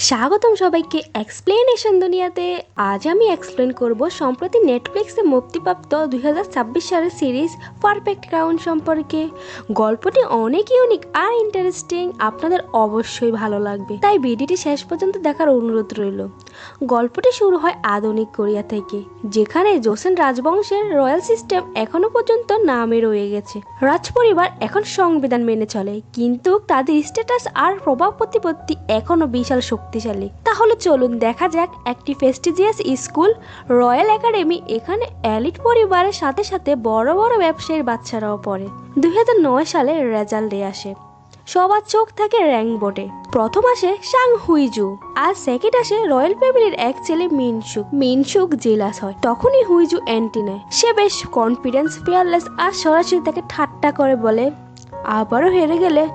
স্বাগতম সবাইকে এক্সপ্লেনেশন দুনিয়াতে। আজ আমি এক্সপ্লেন করব সম্প্রতি নেটফ্লিক্সে মুক্তিপ্রাপ্ত 2026 সালের সিরিজ পারফেক্ট ক্রাউন সম্পর্কে। গল্পটি অনেক ইউনিক আর ইন্টারেস্টিং, আপনাদের অবশ্যই ভালো লাগবে, তাই ভিডিওটি শেষ পর্যন্ত দেখার অনুরোধ রইল। গল্পটি শুরু হয় আধুনিক কোরিয়া থেকে, যেখানে জোসেন রাজবংশের রয়্যাল সিস্টেম এখনো পর্যন্ত নামে রয়ে গেছে। রাজপরিবার এখন সংবিধান মেনে চলে, কিন্তু তাদের স্ট্যাটাস আর প্রভাব প্রতিপত্তি এখনো বিশাল শক্তিশালী। তাহলে চলুন দেখা যাক একটি প্রেস্টিজিয়াস স্কুল, রয়্যাল একাডেমি। এখানে এলিট পরিবারের সাথে সাথে বড় বড় ব্যবসায়ীর বাচ্চারাও পড়ে। 2009 সালে রেজাল্ট ডে আসে, সবার চোখ থাকে র্যাঙ্ক বোর্ডে। প্রথম আসে সাং হুইজু আর সেকেন্ড আসে রয়্যাল ফ্যামিলির এক ছেলে মিনসুক জেলাস হয়। তখনই হুইজু অ্যান্টি নেয়। সে বেশ কনফিডেন্স, ফিয়ারলেস আর সরাসরি তাকে ঠাট্টা করে বলে, আবারও হেরে গেলে।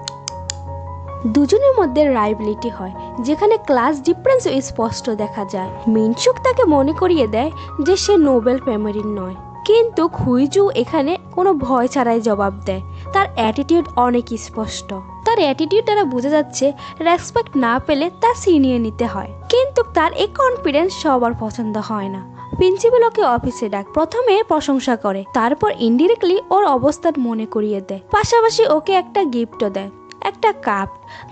দুজনের মধ্যে রাইভেলিটি হয়, যেখানে ক্লাস ডিফারেন্সও স্পষ্ট দেখা যায়। মিনসুক তাকে মনে করিয়ে দেয় যে সে নোবেল ফ্যামিলির নয়, কিন্তু হুইজু এখানে কোনো ভয় ছাড়াই জবাব দেয়। তার অ্যাটিটিউড অনেক স্পষ্ট। তার অ্যাটিটিউড দ্বারা বোঝা যাচ্ছে রেসপেক্ট না পেলে তা ছিনিয়ে নিতে হয়। কিন্তু তার এই কনফিডেন্স সবার পছন্দ হয় না। প্রিন্সিপাল ওকে অফিসে ডাক, প্রথমে প্রশংসা করে, তারপর ইনডিরেক্টলি ওর অবস্থান মনে করিয়ে দেয়। পাশাপাশি ওকে একটা গিফটও দেয়, একটা কাপ,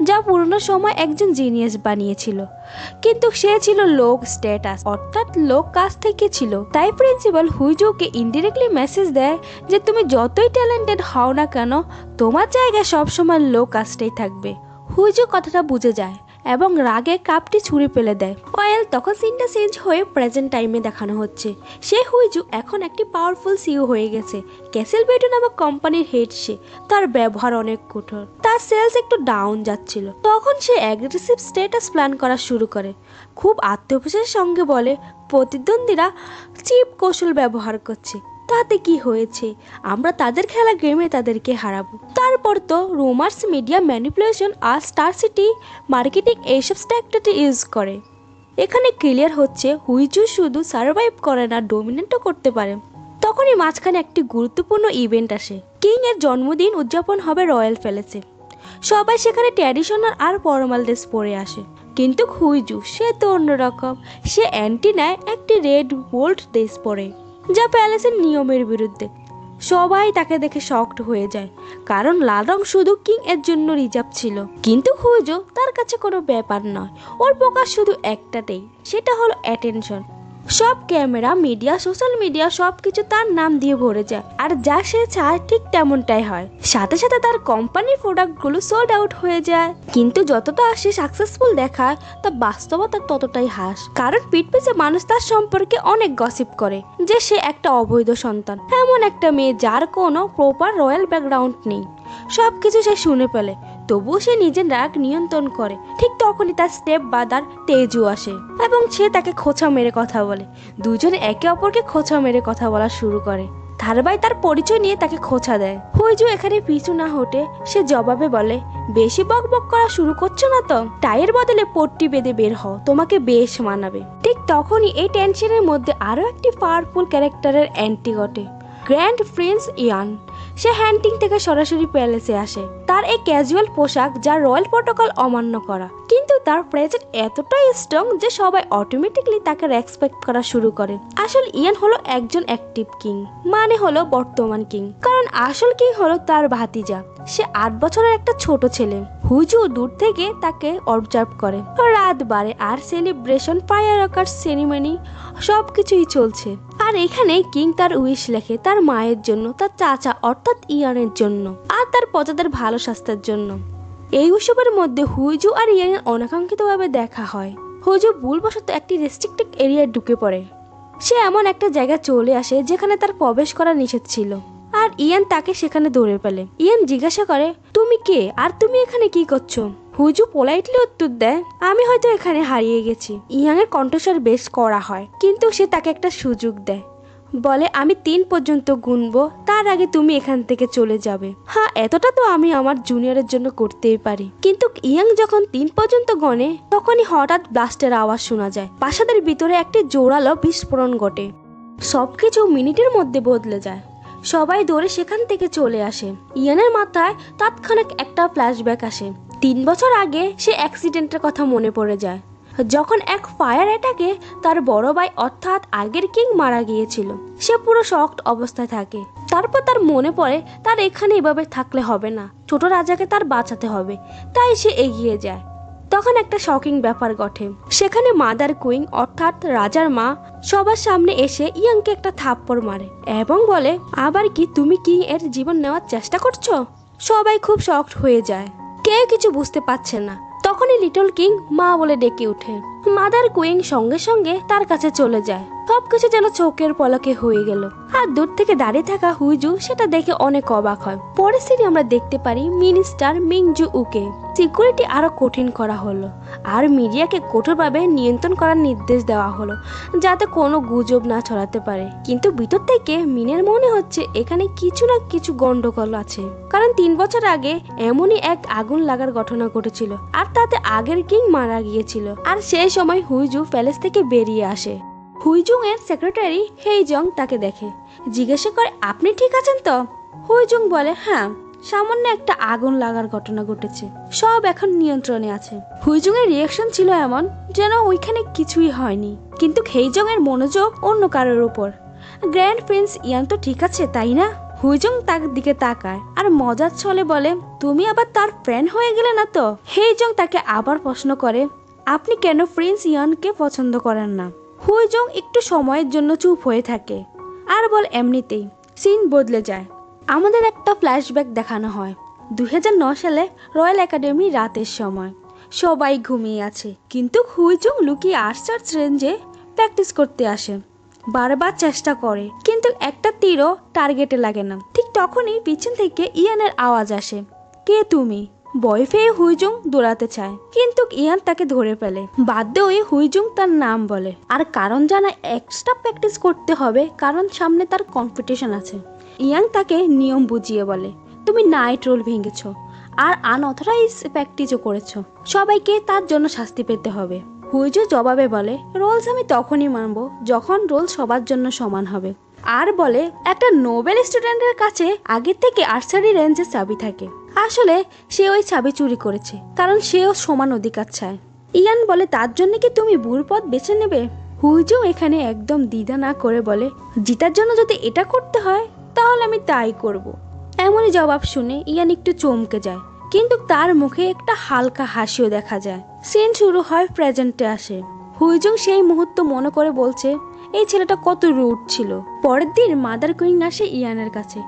যা পুরনো সময় একজন জিনিয়াস বানিয়েছিল, কিন্তু সে ছিল লো স্ট্যাটাস, অর্থাৎ লো কাস্ট থেকে ছিল। তাই প্রিন্সিপাল হুইজুকে ইনডিরেক্টলি মেসেজ দেয় যে তুমি যতই ট্যালেন্টেড হও না কেন, তোমার জায়গায় সবসময় লো কাস্টেই থাকবে। হুইজু কথাটা বুঝে যায় এবং রাগে কাপটি ছুঁড়ে ফেলে দেয়। ওয়েল, তখন সিনটা চেঞ্জ হয়ে প্রেজেন্ট টাইমে দেখানো হচ্ছে। সে হুইজু এখন একটি পাওয়ারফুল সিইও হয়ে গেছে। ক্যাসেল বেটু নামক কোম্পানির হেড সে। তার ব্যবহার অনেক কঠোর, তার সেলস একটু ডাউন যাচ্ছিল। তখন সে অ্যাগ্রেসিভ স্ট্যাটাস প্ল্যান করা শুরু করে। খুব আত্মবিশ্বাসের সঙ্গে বলে, প্রতিদ্বন্দ্বীরা চিপ কৌশল ব্যবহার করছে, তাতে কি হয়েছে, আমরা তাদের খেলা গেমে তাদেরকে হারাবো। তারপর তো রুমার্স, মিডিয়া ম্যানিপুলেশন আর স্টার সিটি মার্কেটিং এইসব স্ট্র্যাটেজি ইউজ করে। এখানে ক্লিয়ার হচ্ছে হুইজু শুধু সার্ভাইভ করে না, ডোমিনেটও করতে পারে। তখনই মাঝখানে একটি গুরুত্বপূর্ণ ইভেন্ট আসে। কিং এর জন্মদিন উদযাপন হবে রয়্যাল প্যালেসে। সবাই সেখানে ট্র্যাডিশনাল আর ফর্মাল ড্রেস পরে আসে, কিন্তু হুইজু সে তো অন্যরকম। সে অ্যান্টি নেয় একটি রেড বোল্ড ড্রেস পরে, যা প্যালেসের নিয়মের বিরুদ্ধে। সবাই তাকে দেখে শকড হয়ে যায়, কারণ লাল রং শুধু কিং এর জন্য রিজার্ভ ছিল। কিন্তু হুইজু তার কাছে কোনো ব্যাপার নয়, ওর ফোকাস শুধু একটাতেই, সেটা হলো অ্যাটেনশন। সব ক্যামেরা, মিডিয়া, সোশ্যাল মিডিয়া সবকিছু তার নাম দিয়ে ভরে যায়, আর যা সে চায় ঠিক তেমনটাই হয়। সাথে সাথে তার কোম্পানির প্রোডাক্টগুলো সোল্ড আউট হয়ে যায়। কিন্তু যতটা সে সাকসেসফুল দেখায়, তা বাস্তবতা ততটাই হাস। কারণ পিঠ পিছে মানুষ তার সম্পর্কে অনেক গসিপ করে যে সে একটা অবৈধ সন্তান, এমন একটা মেয়ে যার কোনো প্রপার রয়্যাল ব্যাকগ্রাউন্ড নেই। সবকিছু সে শুনে ফেলে, তবুও সে নিজের রাগ নিয়ন্ত্রণ করে। ঠিক তখনই তার স্টেপ বাদার তেজু আসে এবং সে তাকে খোঁচা মেরে কথা বলে। দুজনে একে অপরকে খোঁচা মেরে কথা বলা শুরু করে। ধারবাই তার পরিচয় নিয়ে তাকে খোঁচা দেয়। হুইজু এখানে পিছু না হটে সে জবাবে বলে, বেশি বকবক করা শুরু করছো না তো, টাইয়ের বদলে পট্টি বেঁধে বের হও, তোমাকে বেশ মানাবে। ঠিক তখনই এই টেনশনের মধ্যে আরো একটি পাওয়ারফুল ক্যারেক্টারের এন্ট্রি ঘটে, গ্র্যান্ড প্রিন্স ইয়ান। সে হ্যান্টিং থেকে সরাসরি প্যালেসে আসে। তার এই ক্যাজুয়াল পোশাক, যা রয়্যাল প্রোটোকল অমান্য করা, কিন্তু তার প্রেজেন্ট এতটাই স্ট্রং যে সবাই অটোমেটিকলি তাকে রেসপেক্ট করা শুরু করে। আসল ইয়ান হলো একজন অ্যাক্টিভ কিং, মানে হলো বর্তমান কিং, কারণ আসল কিং হলো তার ভাতিজা। সে 8 বছরের একটা ছোট ছেলে। হুইজু দূর থেকে তাকে অবজার্ভ করে। রাত বাড়ে আর সেলিব্রেশন, ফায়ারওয়ার্কস, সেরিমনি সবকিছুই চলছে। আর এখানে কিং তার উইশ লেখে তার মায়ের জন্য, তার চাচা অর্থাৎ ইয়ানের জন্য, আর তার প্রজাদের ভালো স্বাস্থ্যের জন্য। এই উৎসবের মধ্যে হুইজু আর ইয়ানের অনাকাঙ্ক্ষিতভাবে দেখা হয়। হুইজু ভুলবশত একটি রেস্ট্রিক্টেড এরিয়ায় ঢুকে পড়ে। সে এমন একটা জায়গায় চলে আসে যেখানে তার প্রবেশ করা নিষেধ ছিল, আর ইয়ান তাকে সেখানে ধরে ফেলে। ইয়ান জিজ্ঞাসা করে, তুমি কে আর তুমি এখানে কি করছো? হুইজু পোলাইটলি উত্তর দেয়, আমি হয়তো এখানে হারিয়ে গেছি। ইয়ানের কণ্ঠস্বর বেশ কড়া হয়, কিন্তু সে তাকে একটা সুযোগ দেয়। বলে, আমি 3 পর্যন্ত গুনবো, তার আগে তুমি এখান থেকে চলে যাবে। হ্যাঁ, এতটা তো আমি আমার জুনিয়রের জন্য করতেই পারি। কিন্তু ইয়াং যখন 3 পর্যন্ত গণে, তখনই হঠাৎ ব্লাস্টের আওয়াজ শোনা যায়। প্রাসাদের ভিতরে একটি জোরালো বিস্ফোরণ ঘটে। সবকিছু মিনিটের মধ্যে বদলে যায়। সবাই দৌড়ে সেখান থেকে চলে আসে। ইয়ানের মাথায় তাৎক্ষণিক একটা ফ্ল্যাশব্যাক আসে। 3 বছর আগে সে অ্যাক্সিডেন্টের কথা মনে পড়ে যায়। যখন এক ফায়ার অ্যাটাকে তার বড় ভাই অর্থাৎ আগের কিং মারা গিয়েছিল। সে পুরো শকড অবস্থায় থাকে। তারপর তার মনে পড়ে তার এখানে এভাবে থাকলে হবে না, ছোট রাজাকে তার বাঁচাতে হবে। তাই সে এগিয়ে যায়। তখন একটা শকিং ব্যাপার ঘটে। সেখানে মাদার কুইন অর্থাৎ রাজার মা সবার সামনে এসে ইয়াংকে একটা থাপ্পড় মারে এবং বলে, আবার কি তুমি কিং এর জীবন নেওয়ার চেষ্টা করছো? সবাই খুব শকড হয়ে যায়, কেউ কিছু বুঝতে পারছে না। তখনই লিটল কিং মা বলে ডেকে ওঠে। মাদার কুইন সঙ্গে সঙ্গে তার কাছে চলে যায়। সবকিছু যেন চোখের পলকে হয়ে গেল। আর দূর থেকে দাঁড়িয়ে থাকা হুইজু সেটা দেখে অনেক অবাক হয়। পরের সিনে আমরা দেখতে পারি মিনিস্টার মিংজু উকে সিকিউরিটি আরো কঠিন করা হলো আর মিডিয়াকে কঠোরভাবে নিয়ন্ত্রণ করার নির্দেশ দেওয়া হলো, যাতে কোনো গুজব না ছড়াতে পারে। কিন্তু ভিতর থেকে মিনের মনে হচ্ছে এখানে কিছু না কিছু গন্ডগোল আছে, কারণ 3 বছর আগে এমনই এক আগুন লাগার ঘটনা ঘটেছিল আর তাতে আগের কিং মারা গিয়েছিল। আর সেই সময় হুইজু প্যালেস থেকে বেরিয়ে আসে। হুইজুং এর সেক্রেটারি হেইজং তাকে দেখে, জিজ্ঞাসা করে, আপনি ঠিক আছেন তো? হুইজুং বলে, হ্যাঁ, সামান্য একটা আগুন লাগার ঘটনা ঘটেছে, সব এখন নিয়ন্ত্রণে আছে। হুইজুং এর রিয়াকশন ছিল এমন যেন ওইখানে কিছুই হয়নি, কিন্তু হেইজং এর মনোযোগ অন্য কারোর উপর। গ্র্যান্ড প্রিন্স ইয়ান তো ঠিক আছে, তাই না? হুইজুং তার দিকে তাকায় আর মজার ছলে বলে, তুমি আবার তার ফ্রেন্ড হয়ে গেলে না তো? হেইজং তাকে আবার প্রশ্ন করে, আপনি কেন প্রিন্স ইয়ানকে পছন্দ করেন না? হুইজং একটু সময়ের জন্য চুপ হয়ে থাকে আর বল, এমনিতেই। সিন বদলে যায়। আমাদের একটা ফ্ল্যাশব্যাক দেখানো হয় 2009 সালে রয়্যাল একাডেমি রাতের সময়। সবাই ঘুমিয়ে আছে, কিন্তু হুইজং লুকিয়ে আর্চার রেঞ্জে প্র্যাকটিস করতে আসে। বারবার চেষ্টা করে, কিন্তু একটা তীরও টার্গেটে লাগে না। ঠিক তখনই পিছন থেকে ইয়ানের আওয়াজ আসে, কে তুমি? ভয় পেয়ে হুইজুং দৌড়াতে চায়, কিন্তু ইয়ান তাকে ধরে ফেলে। বাধ্য হয়ে হুইজুং তার নাম বলে আর কারণ জানা এক্সট্রা প্র্যাকটিস করতে হবে, কারণ সামনে তার কম্পিটিশন আছে। ইয়াং তাকে নিয়ম বুঝিয়ে বলে, তুমি নাইট রোল ভেঙেছ আর আনঅথরাইজ প্র্যাকটিসও করেছো, সবাইকে তার জন্য শাস্তি পেতে হবে। হুইজু জবাবে বলে, রোলস আমি তখনই মানবো যখন রোল সবার জন্য সমান হবে। আর বলে, একটা নোবেল স্টুডেন্টের কাছে আগে থেকে আর্চারি রেঞ্জের চাবি থাকে। আসলে সে ওই চাবি চুরি করেছে, কারণ সেও সমান অধিকার চায়। ইয়ান বলে, তার জন্য কি তুমি বুড় পথ বেছে নেবে? হুইজু এখানে একদম দ্বিধা না করে বলে, জিতার জন্য যদি এটা করতে হয় তাহলে আমি তাই করব। এমনই জবাব শুনে ইয়ান একটু চমকে যায়, কিন্তু তার মুখে একটা হালকা হাসিও দেখা যায়। সিন শুরু হয় প্রেজেন্টে আসে। হুইজুং সেই মুহূর্ত মনে করে বলছে, এই ছেলেটা কত রুড ছিল। পরের দিন মাদার কুইন আসে ইয়ানের কাছে।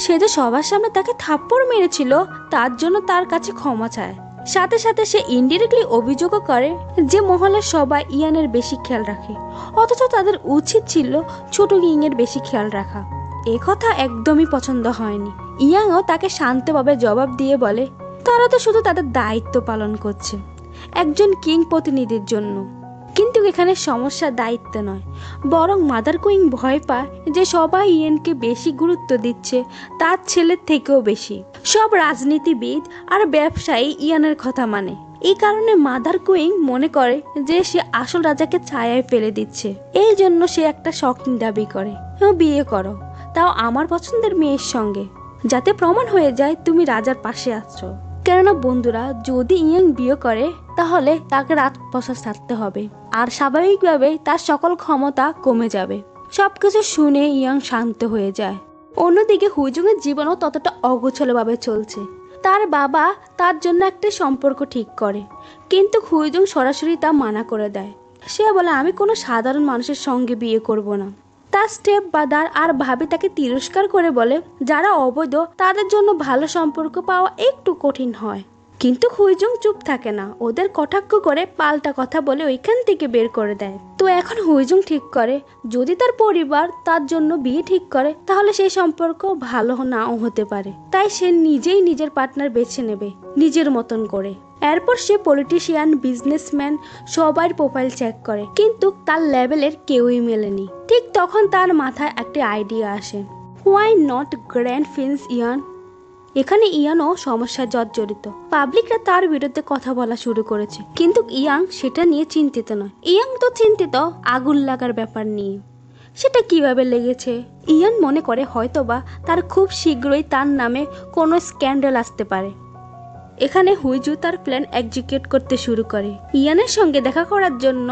সে যে সবার সামনে তাকে থাপ্পড় মেরেছিল তার জন্য তার কাছে ক্ষমা চায়। সাথে সাথে সে ইনডিরেক্টলি অভিযোগও করে যে মহলের সবাই ইয়ানের বেশি খেয়াল রাখে, অথচ তাদের উচিত ছিল ছোট কিং এর বেশি খেয়াল রাখা। এ কথা একদমই পছন্দ হয়নি। ইয়াংও তাকে শান্তভাবে জবাব দিয়ে বলে, তারা তো শুধু তাদের দায়িত্ব পালন করছে একজন কিং প্রতিনিধির জন্য। কিন্তু এখানে সমস্যা দায়িত্ব নয়, বরং মাদার কুইন ভয় পায় যে সবাই ইয়ানকে বেশি গুরুত্ব দিচ্ছে তার ছেলের থেকেও বেশি। সব রাজনীতিবিদ আর ব্যবসায়ী ইয়ানের কথা মানে। এই কারণে মাদার কুইন মনে করে যে সে আসল রাজাকে ছায়ায় ফেলে দিচ্ছে। এই জন্য সে একটা শকিং দাবি করে, বিয়ে করো, তাও আমার পছন্দের মেয়ের সঙ্গে, যাতে প্রমাণ হয়ে যায় তুমি রাজার পাশে আছো। কেননা বন্ধুরা, যদি ইয়াং বিয়ে করে তাহলে তাকে রাজপ্রাসাদ ছাড়তে হবে আর স্বাভাবিকভাবেই তার সকল ক্ষমতা কমে যাবে। সবকিছু শুনে ইয়াং শান্ত হয়ে যায়। অন্যদিকে হুইজুংয়ের জীবনও ততটা অগোছলভাবে চলছে। তার বাবা তার জন্য একটা সম্পর্ক ঠিক করে, কিন্তু হুইজুং সরাসরি তা মানা করে দেয়। সে বলে, আমি কোনো সাধারণ মানুষের সঙ্গে বিয়ে করব না। তার স্টেপ ব্রাদার আর ভাবি তাকে তিরস্কার করে বলে, যারা অবৈধ তাদের জন্য ভালো সম্পর্ক পাওয়া একটু কঠিন হয়। কিন্তু হুইজুং চুপ থাকে না, ওদের কটাক্ষ করে পাল্টা কথা বলে ওইখান থেকে বের করে দেয়। তো এখন হুইজুং ঠিক করে, যদি তার পরিবার তার জন্য বিয়ে ঠিক করে তাহলে সেই সম্পর্ক ভালো নাও হতে পারে। তাই সে নিজেই নিজের পার্টনার বেছে নেবে নিজের মতন করে। এরপর সে পলিটিশিয়ান, বিজনেসম্যান সবার প্রোফাইল চেক করে, কিন্তু তার লেভেলের কেউই মেলেনি। ঠিক তখন তার মাথায় একটা আইডিয়া আসে, হোয়াই নট গ্র্যান্ড প্রিন্স ইয়ান। এখানে ইয়ানও সমস্যায় জর্জরিত। পাবলিকরা তার বিরুদ্ধে কথা বলা শুরু করেছে, কিন্তু ইয়াং সেটা নিয়ে চিন্তিত নয়। ইয়াং তো চিন্তিত আগুন লাগার ব্যাপার নিয়ে, সেটা কিভাবে লেগেছে। ইয়ান মনে করে হয়তোবা তার খুব শীঘ্রই তার নামে কোনো স্ক্যান্ডাল আসতে পারে। এখানে হুইজু তার প্ল্যান এক্সিকিউট করতে শুরু করে। ইয়ানের সঙ্গে দেখা করার জন্য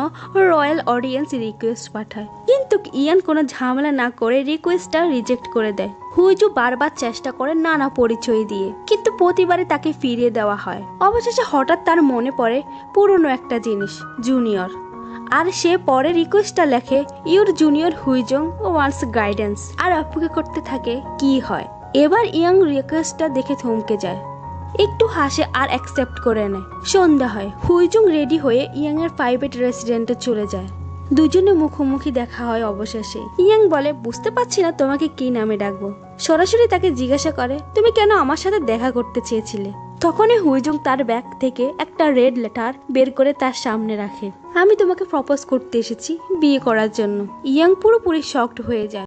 রয়্যাল অডিয়েন্স রিকোয়েস্ট পাঠায়, কিন্তু ইয়ান কোনো ঝামেলা না করে রিকোয়েস্টটা রিজেক্ট করে দেয়। হুইজু বারবার চেষ্টা করে নানা পরিচয় দিয়ে, কিন্তু প্রতিবারে তাকে ফিরিয়ে দেওয়া হয়। অবশেষে হঠাৎ তার মনে পড়ে পুরনো একটা জিনিস, জুনিয়র। আর সে পরে রিকোয়েস্টটা লেখে, ইউর জুনিয়র হুইজং ওয়ান্টস গাইডেন্স, আর অপেক্ষা করতে থাকে কি হয়। এবার ইয়াং রিকোয়েস্টটা দেখে থমকে যায়, একটু হাসে আর অ্যাকসেপ্ট করে নেয়। সন্ধ্যা হয়, হুইজুং রেডি হয়ে ইয়াং এর প্রাইভেট রেসিডেন্টে চলে যায়। দুজনে মুখোমুখি দেখা হয় অবশেষে। ইয়াং বলে, বুঝতে পারছি না তোমাকে কি নামে ডাকবো। সরাসরি তাকে জিজ্ঞাসা করে, তুমি কেন আমার সাথে দেখা করতে চেয়েছিলে? তখনই হুইজুং তার ব্যাগ থেকে একটা রেড লেটার বের করে তার সামনে রাখে। আমি তোমাকে প্রপোজ করতে এসেছি, বিয়ে করার জন্য। ইয়াং পুরোপুরি শকড হয়ে যায়।